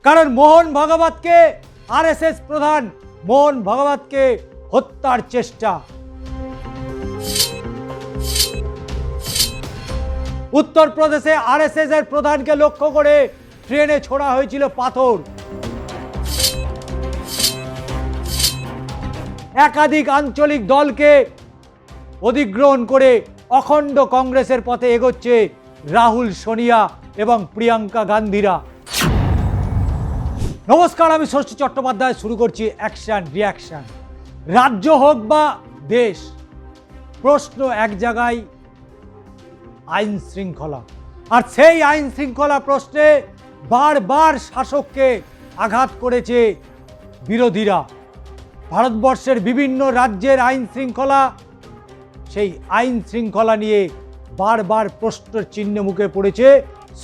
কারণ মোহন ভাগবতকে আরএসএস প্রধান মোহন ভাগবতকে হত্যার চেষ্টা। উত্তরপ্রদেশে আরএসএস এর প্রধানকে লক্ষ্য করে ট্রেনে ছোড়া হয়েছিল পাথর। একাধিক আঞ্চলিক দলকে অধিগ্রহণ করে অখণ্ড কংগ্রেসের পথে এগোচ্ছে রাহুল, সোনিয়া এবং প্রিয়াঙ্কা গান্ধীরা। নমস্কার, আমি ষষ্ঠী চট্টোপাধ্যায়। শুরু করছি অ্যাকশন রিয়াকশন। রাজ্য হোক বা দেশ, প্রশ্ন এক জায়গায়, আইন শৃঙ্খলা। আর সেই আইন শৃঙ্খলা প্রশ্নে বারবার শাসককে আঘাত করেছে বিরোধীরা। ভারতবর্ষের বিভিন্ন রাজ্যের আইন শৃঙ্খলা, সেই আইন শৃঙ্খলা নিয়ে বারবার প্রশ্নের চিহ্ন মুখে পড়েছে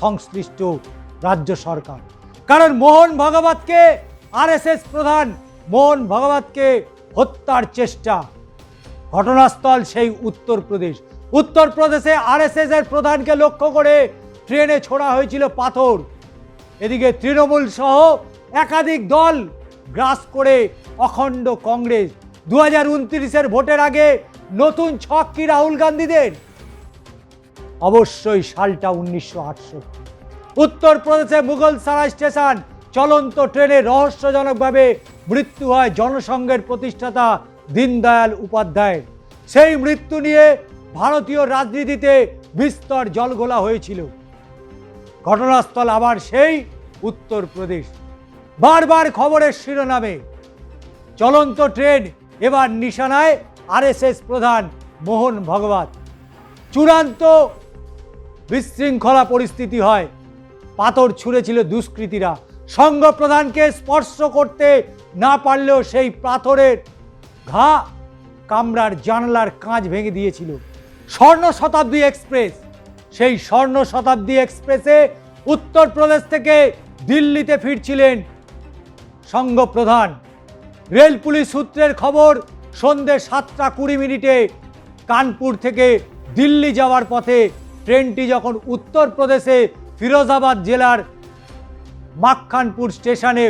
সংশ্লিষ্ট রাজ্য সরকার। কারণ মোহন ভাগবতকে আরএসএস প্রধান মোহন ভাগবতকে হত্যার চেষ্টা। ঘটনাস্থল সেই উত্তরপ্রদেশে আরএসএস এর প্রধানকে লক্ষ্য করে ট্রেনে ছোড়া হয়েছিল পাথর। এদিকে তৃণমূল সহ একাধিক দল গ্রাস করে অখণ্ড কংগ্রেস। 2029-এর ভোটের আগে নতুন ছক কি রাহুল গান্ধীদের? অবশ্যই সালটা 1968। উত্তরপ্রদেশে মুঘল সারাই স্টেশন চলন্ত ট্রেনে রহস্যজনকভাবে মৃত্যু হয় জনসংঘের প্রতিষ্ঠাতা দীনদয়াল উপাধ্যায়ের। সেই মৃত্যু নিয়ে ভারতীয় রাজনীতিতে বিস্তর জলঘোলা হয়েছিল। ঘটনাস্থল আবার সেই উত্তরপ্রদেশ। বারবার খবরের শিরোনামে চলন্ত ট্রেন, এবার নিশানায় আরএসএস প্রধান মোহন ভাগবত। চূড়ান্ত বিশৃঙ্খলা পরিস্থিতি হয়। পাথর ছুঁড়েছিল দুষ্কৃতীরা। সংঘ প্রধানকে স্পর্শ করতে না পারলেও সেই পাথরের ঘা কামরার জানালার কাঁচ ভেঙে দিয়েছিল। স্বর্ণ শতাব্দী এক্সপ্রেস, সেই স্বর্ণ শতাব্দী এক্সপ্রেসে উত্তরপ্রদেশ থেকে দিল্লিতে ফিরছিলেন সংঘ প্রধান। রেল পুলিশ সূত্রের খবর, সন্ধ্যে 7:20 কানপুর থেকে দিল্লি যাওয়ার পথে ট্রেনটি যখন উত্তরপ্রদেশে ফিরোজাবাদ জেলার মাখানপুর স্টেশনে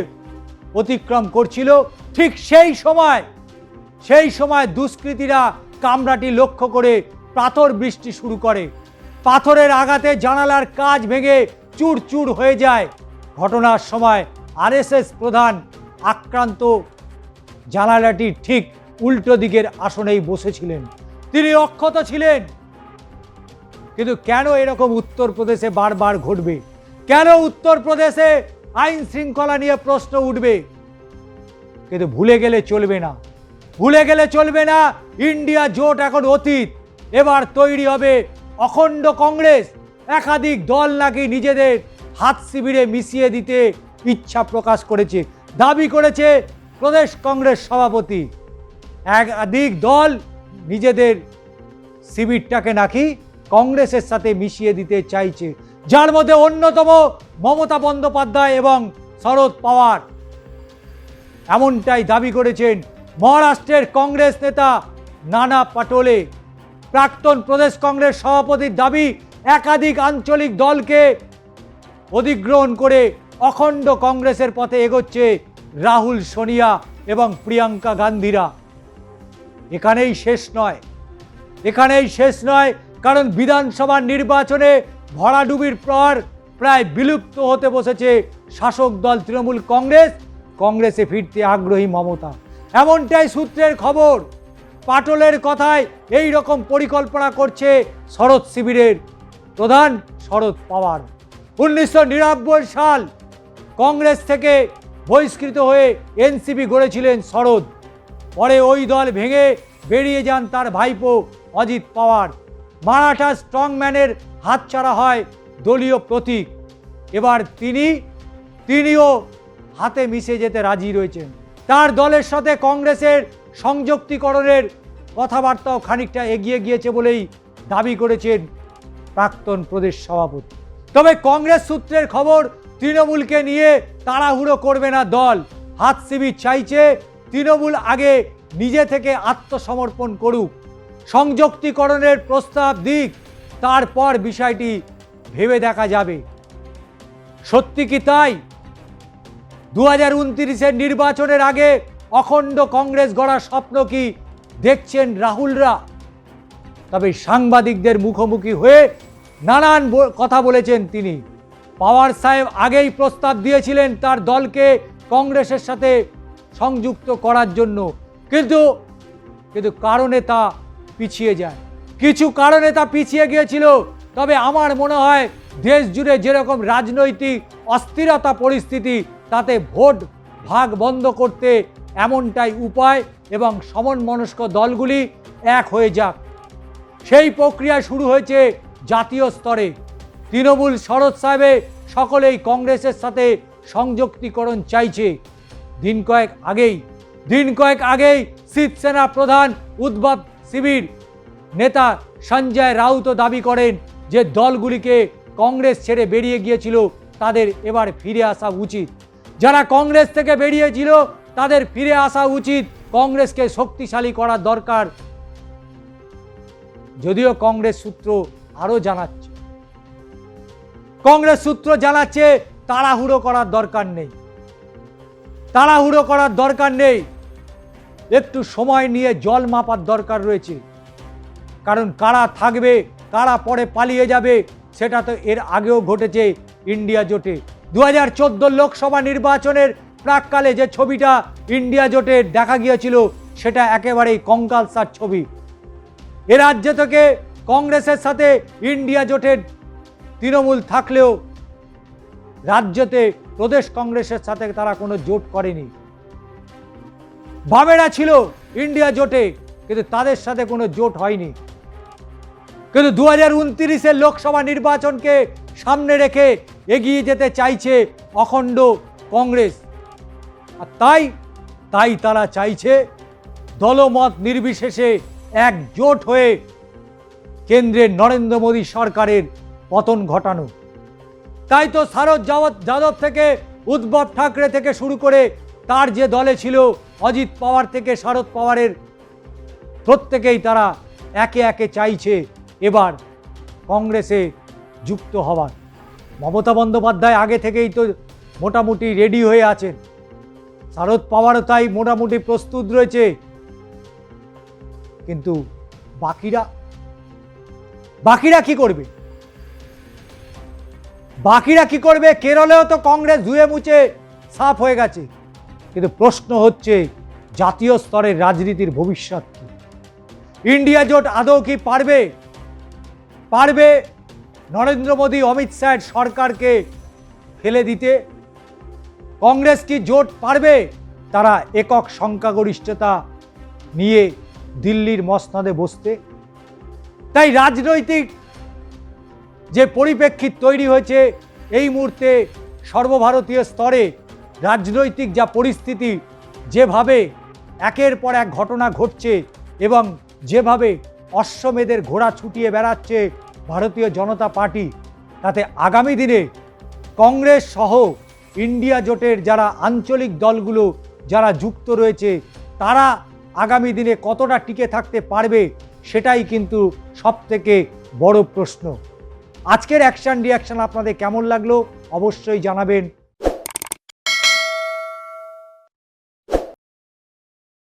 অতিক্রম করছিল, ঠিক সেই সময় দুষ্কৃতীরা কামরাটি লক্ষ্য করে পাথর বৃষ্টি শুরু করে। পাথরের আঘাতে জানালার কাঁচ ভেঙে চুরচুর হয়ে যায়। ঘটনার সময় আরএসএস প্রধান আক্রান্ত জানালাটির ঠিক উল্টো দিকের আসনেই বসেছিলেন। তিনি অক্ষত ছিলেন। কিন্তু কেন এরকম উত্তরপ্রদেশে বারবার ঘটবে? কেন উত্তরপ্রদেশে আইন শৃঙ্খলা নিয়ে প্রশ্ন উঠবে? কিন্তু ভুলে গেলে চলবে না, ইন্ডিয়া জোট এখন অতীত। এবার তৈরি হবে অখণ্ড কংগ্রেস। একাধিক দল নাকি নিজেদের হাত শিবিরে মিশিয়ে দিতে ইচ্ছা প্রকাশ করেছে, দাবি করেছে প্রদেশ কংগ্রেস সভাপতি। একাধিক দল নিজেদের শিবিরটাকে নাকি কংগ্রেসের সাথে মিশিয়ে দিতে চাইছে, যার মধ্যে অন্যতম মমতা বন্দ্যোপাধ্যায় এবং শরদ পাওয়ার। এমনটাই দাবি করেছেন মহারাষ্ট্রের কংগ্রেস নেতা নানা পাটোলে। প্রাক্তন প্রদেশ কংগ্রেস সভাপতির দাবি, একাধিক আঞ্চলিক দলকে অধিগ্রহণ করে অখণ্ড কংগ্রেসের পথে এগোচ্ছে রাহুল, সোনিয়া এবং প্রিয়াঙ্কা গান্ধীরা। এখানেই শেষ নয়, কারণ বিধানসভা নির্বাচনে ভরাডুবির পর প্রায় বিলুপ্ত হতে বসেছে শাসক দল তৃণমূল কংগ্রেসে ফিরতে আগ্রহী মমতা। এমনটাই সূত্রের খবর। পাটোলের কথায় এই রকম পরিকল্পনা করছে শরদ শিবিরের প্রধান শরদ পাওয়ার। 1999 সাল কংগ্রেস থেকে বহিষ্কৃত হয়ে এনসিপি গড়েছিলেন শরদ। পরে ওই দল ভেঙে বেরিয়ে যান তার ভাইপো অজিত পাওয়ার। মারাঠা স্ট্রংম্যানের হাতছাড়া হয় দলীয় প্রতীক। এবার তিনিও হাতে মিশে যেতে রাজি রয়েছেন। তার দলের সাথে কংগ্রেসের সংযুক্তিকরণের কথাবার্তাও খানিকটা এগিয়ে গিয়েছে বলেই দাবি করেছেন প্রাক্তন প্রদেশ সভাপতি। তবে কংগ্রেস সূত্রের খবর, তৃণমূলকে নিয়ে তাড়াহুড়ো করবে না দল। হাত শিবির চাইছে তৃণমূল আগে নিজে থেকে আত্মসমর্পণ করুক, সংযুক্তিকরণের প্রস্তাব দিক, তারপর বিষয়টি ভেবে দেখা যাবে। সত্যি কি তাই? 2029-এর নির্বাচনের আগে অখণ্ড কংগ্রেস গড়ার স্বপ্ন কি দেখছেন রাহুলরা? তবে সাংবাদিকদের মুখোমুখি হয়ে নানান কথা বলেছেন তিনি। পাওয়ার সাহেব আগেই প্রস্তাব দিয়েছিলেন তার দলকে কংগ্রেসের সাথে সংযুক্ত করার জন্য, কিন্তু কারণে তা পিছিয়ে যায়। কিছু কারণে তা পিছিয়ে গিয়েছিল। তবে আমার মনে হয় দেশ জুড়ে যেরকম রাজনৈতিক অস্থিরতা পরিস্থিতি, তাতে ভোট ভাগ বন্ধ করতে এমনটাই উপায়, এবং সমমনস্ক দলগুলি এক হয়ে যাক, সেই প্রক্রিয়া শুরু হয়েছে জাতীয় স্তরে। তৃণমূল শরদ সাহেব সকলেই কংগ্রেসের সাথে সংযুক্তিকরণ চাইছে। দিন কয়েক আগেই শিবসেনা প্রধান উদ্ধব শিবির নেতা সঞ্জয় রাউতও দাবি করেন যে দলগুলিকে কংগ্রেস ছেড়ে বেরিয়ে গিয়েছিল তাদের এবার ফিরে আসা উচিত। যারা কংগ্রেস থেকে বেরিয়েছিল তাদের ফিরে আসা উচিত, কংগ্রেসকে শক্তিশালী করা দরকার। যদিও কংগ্রেস সূত্র আরো জানাচ্ছে তাড়াহুড়ো করার দরকার নেই, একটু সময় নিয়ে জল মাপার দরকার রয়েছে। কারণ কারা থাকবে কারা পরে পালিয়ে যাবে সেটা তো এর আগেও ঘটেছে ইন্ডিয়া জোটে। 2014 লোকসভা নির্বাচনের প্রাককালে যে ছবিটা ইন্ডিয়া জোটে দেখা গিয়েছিল সেটা একেবারেই কঙ্কালসার ছবি। এ রাজ্য থেকে কংগ্রেসের সাথে ইন্ডিয়া জোটের তৃণমূল থাকলেও রাজ্যতে প্রদেশ কংগ্রেসের সাথে তারা কোনো জোট করেনি। বামেরা ছিল ইন্ডিয়া জোটে, কিন্তু তাদের সাথে কোনো জোট হয়নি। কিন্তু 2029-এর লোকসভা নির্বাচনকে সামনে রেখে এগিয়ে যেতে চাইছে অখণ্ড কংগ্রেস। আর তাই তারা চাইছে দলমত নির্বিশেষে একজোট হয়ে কেন্দ্রের নরেন্দ্র মোদী সরকারের পতন ঘটানো। তাই তো শরদ যাদব থেকে উদ্ধব ঠাকরে থেকে শুরু করে তার যে দলে ছিল অজিত পাওয়ার থেকে শরদ পাওয়ারের প্রত্যেকেই তারা একে একে চাইছে এবার কংগ্রেসে যুক্ত হওয়ার। মমতা বন্দ্যোপাধ্যায় আগে থেকেই তো মোটামুটি রেডি হয়ে আছেন, শরদ পাওয়ারও তাই মোটামুটি প্রস্তুত রয়েছে। কিন্তু বাকিরা কি করবে? কেরলেও তো কংগ্রেস ধুয়ে মুছে সাফ হয়ে গেছে। কিন্তু প্রশ্ন হচ্ছে জাতীয় স্তরের রাজনীতির ভবিষ্যৎ কি? ইন্ডিয়া জোট আদৌ কি পারবে নরেন্দ্র মোদী অমিত শাহের সরকারকে ফেলে দিতে? কংগ্রেস কি জোট পারবে তারা একক সংখ্যাগরিষ্ঠতা নিয়ে দিল্লির মসনদে বসতে? তাই রাজনৈতিক যে পরিপ্রেক্ষিত তৈরি হয়েছে এই মুহূর্তে সর্বভারতীয় স্তরে, রাজনৈতিক যা পরিস্থিতি, যেভাবে একের পর এক ঘটনা ঘটছে এবং যেভাবে অশ্বমেধের ঘোড়া ছুটিয়ে বেড়াচ্ছে ভারতীয় জনতা পার্টি, তাতে আগামী দিনে কংগ্রেস সহ ইন্ডিয়া জোটের যারা আঞ্চলিক দলগুলো যারা যুক্ত রয়েছে তারা আগামী দিনে কতটা টিকে থাকতে পারবে সেটাই কিন্তু সবথেকে বড় প্রশ্ন। আজকের অ্যাকশন রিয়াকশন আপনাদের কেমন লাগলো অবশ্যই জানাবেন।